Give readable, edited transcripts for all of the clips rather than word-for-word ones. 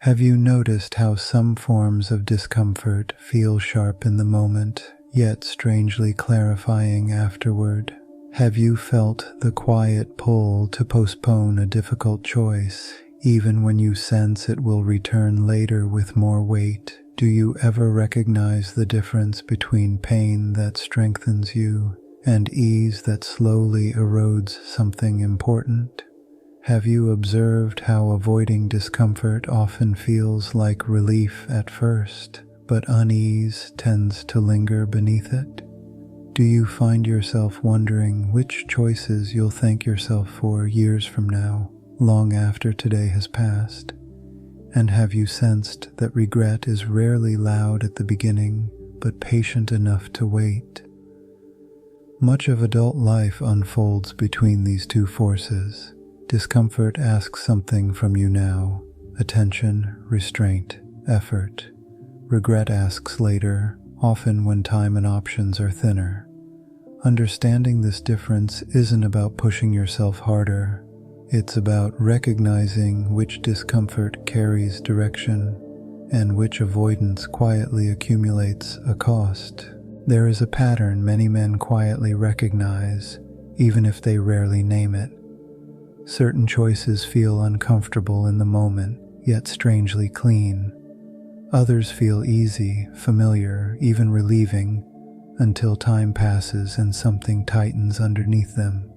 Have you noticed how some forms of discomfort feel sharp in the moment, yet strangely clarifying afterward? Have you felt the quiet pull to postpone a difficult choice, even when you sense it will return later with more weight? Do you ever recognize the difference between pain that strengthens you and ease that slowly erodes something important? Have you observed how avoiding discomfort often feels like relief at first, but unease tends to linger beneath it? Do you find yourself wondering which choices you'll thank yourself for years from now, long after today has passed? And have you sensed that regret is rarely loud at the beginning, but patient enough to wait? Much of adult life unfolds between these two forces. Discomfort asks something from you now: attention, restraint, effort. Regret asks later, often when time and options are thinner. Understanding this difference isn't about pushing yourself harder. It's about recognizing which discomfort carries direction and which avoidance quietly accumulates a cost. There is a pattern many men quietly recognize, even if they rarely name it. Certain choices feel uncomfortable in the moment, yet strangely clean. Others feel easy, familiar, even relieving, until time passes and something tightens underneath them.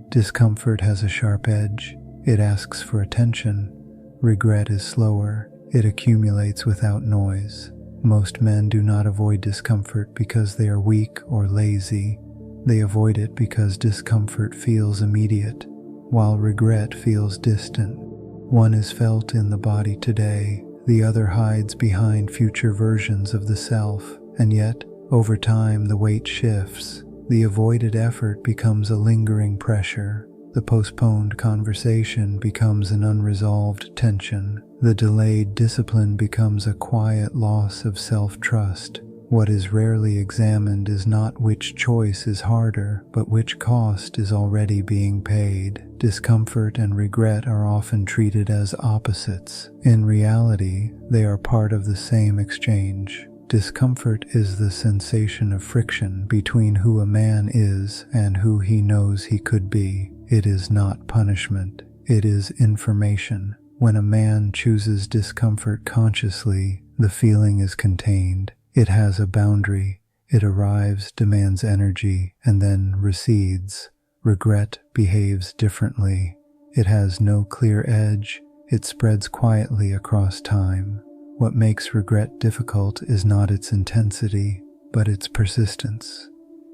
Discomfort has a sharp edge. It asks for attention. Regret is slower. It accumulates without noise. Most men do not avoid discomfort because they are weak or lazy. They avoid it because discomfort feels immediate, while regret feels distant. One is felt in the body today, the other hides behind future versions of the self, and yet, over time, the weight shifts. The avoided effort becomes a lingering pressure. The postponed conversation becomes an unresolved tension. The delayed discipline becomes a quiet loss of self-trust. What is rarely examined is not which choice is harder, but which cost is already being paid. Discomfort and regret are often treated as opposites. In reality, they are part of the same exchange. Discomfort is the sensation of friction between who a man is and who he knows he could be. It is not punishment. It is information. When a man chooses discomfort consciously, the feeling is contained. It has a boundary. It arrives, demands energy, and then recedes. Regret behaves differently. It has no clear edge. It spreads quietly across time. What makes regret difficult is not its intensity, but its persistence.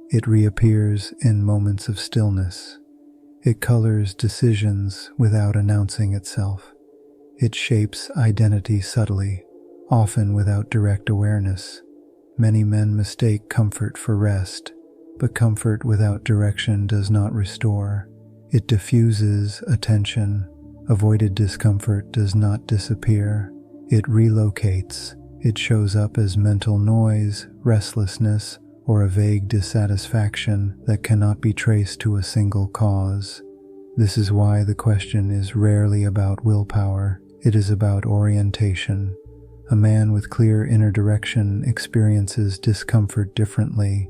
It reappears in moments of stillness. It colors decisions without announcing itself. It shapes identity subtly, often without direct awareness. Many men mistake comfort for rest, but comfort without direction does not restore. It diffuses attention. Avoided discomfort does not disappear. It relocates. It shows up as mental noise, restlessness, or a vague dissatisfaction that cannot be traced to a single cause. This is why the question is rarely about willpower. It is about orientation. A man with clear inner direction experiences discomfort differently.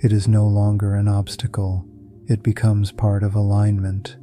It is no longer an obstacle. It becomes part of alignment.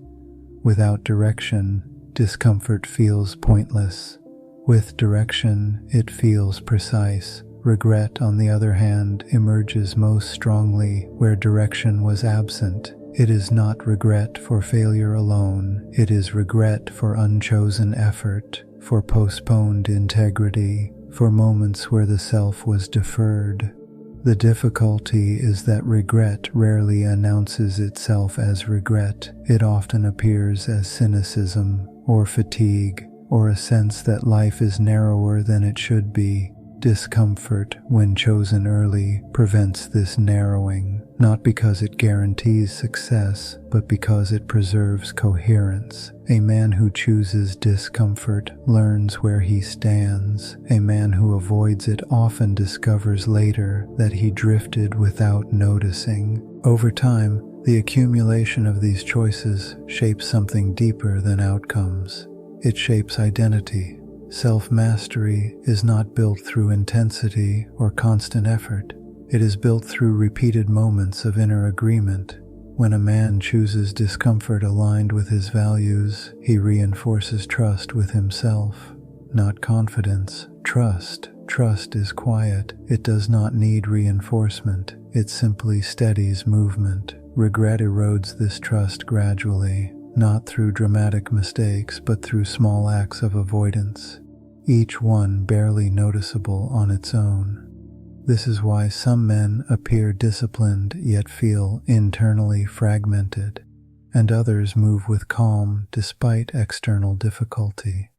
Without direction, discomfort feels pointless. With direction, it feels precise. Regret, on the other hand, emerges most strongly where direction was absent. It is not regret for failure alone. It is regret for unchosen effort, for postponed integrity, for moments where the self was deferred. The difficulty is that regret rarely announces itself as regret. It often appears as cynicism or fatigue or a sense that life is narrower than it should be. Discomfort, when chosen early, prevents this narrowing, not because it guarantees success, but because it preserves coherence. A man who chooses discomfort learns where he stands. A man who avoids it often discovers later that he drifted without noticing. Over time, the accumulation of these choices shapes something deeper than outcomes. It shapes identity. Self-mastery is not built through intensity or constant effort. It is built through repeated moments of inner agreement. When a man chooses discomfort aligned with his values, he reinforces trust with himself, not confidence. Trust is quiet. It does not need reinforcement. It simply steadies movement. Regret erodes this trust gradually, not through dramatic mistakes, but through small acts of avoidance, each one barely noticeable on its own. This is why some men appear disciplined yet feel internally fragmented, and others move with calm despite external difficulty.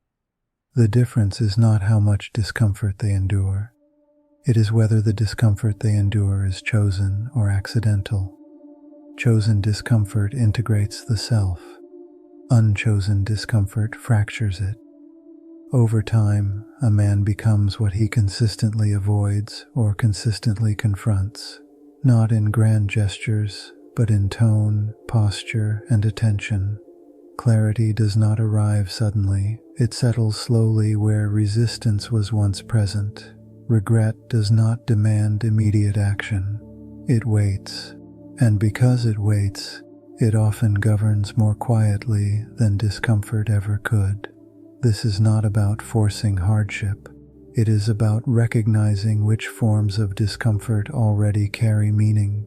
The difference is not how much discomfort they endure. It is whether the discomfort they endure is chosen or accidental. Chosen discomfort integrates the self. Unchosen discomfort fractures it. Over time, a man becomes what he consistently avoids or consistently confronts, not in grand gestures, but in tone, posture, and attention. Clarity does not arrive suddenly. It settles slowly where resistance was once present. Regret does not demand immediate action. It waits. And because it waits, it often governs more quietly than discomfort ever could. This is not about forcing hardship. It is about recognizing which forms of discomfort already carry meaning,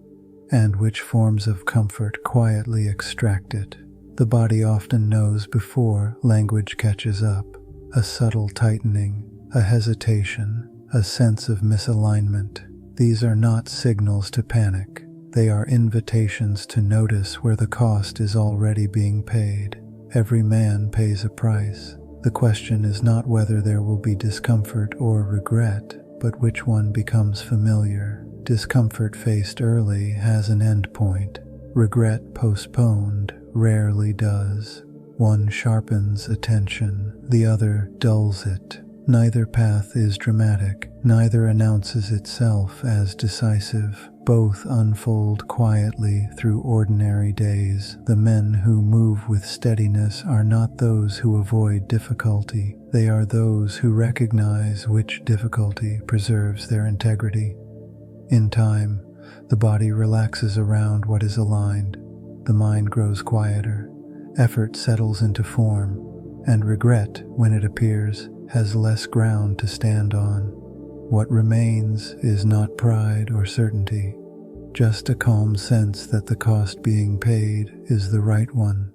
and which forms of comfort quietly extract it. The body often knows before language catches up. A subtle tightening, a hesitation, a sense of misalignment. These are not signals to panic. They are invitations to notice where the cost is already being paid. Every man pays a price. The question is not whether there will be discomfort or regret, but which one becomes familiar. Discomfort faced early has an end point. Regret postponed rarely does. One sharpens attention, the other dulls it. Neither path is dramatic, neither announces itself as decisive. Both unfold quietly through ordinary days. The men who move with steadiness are not those who avoid difficulty. They are those who recognize which difficulty preserves their integrity. In time, the body relaxes around what is aligned. The mind grows quieter. Effort settles into form, and regret, when it appears, has less ground to stand on. What remains is not pride or certainty, just a calm sense that the cost being paid is the right one.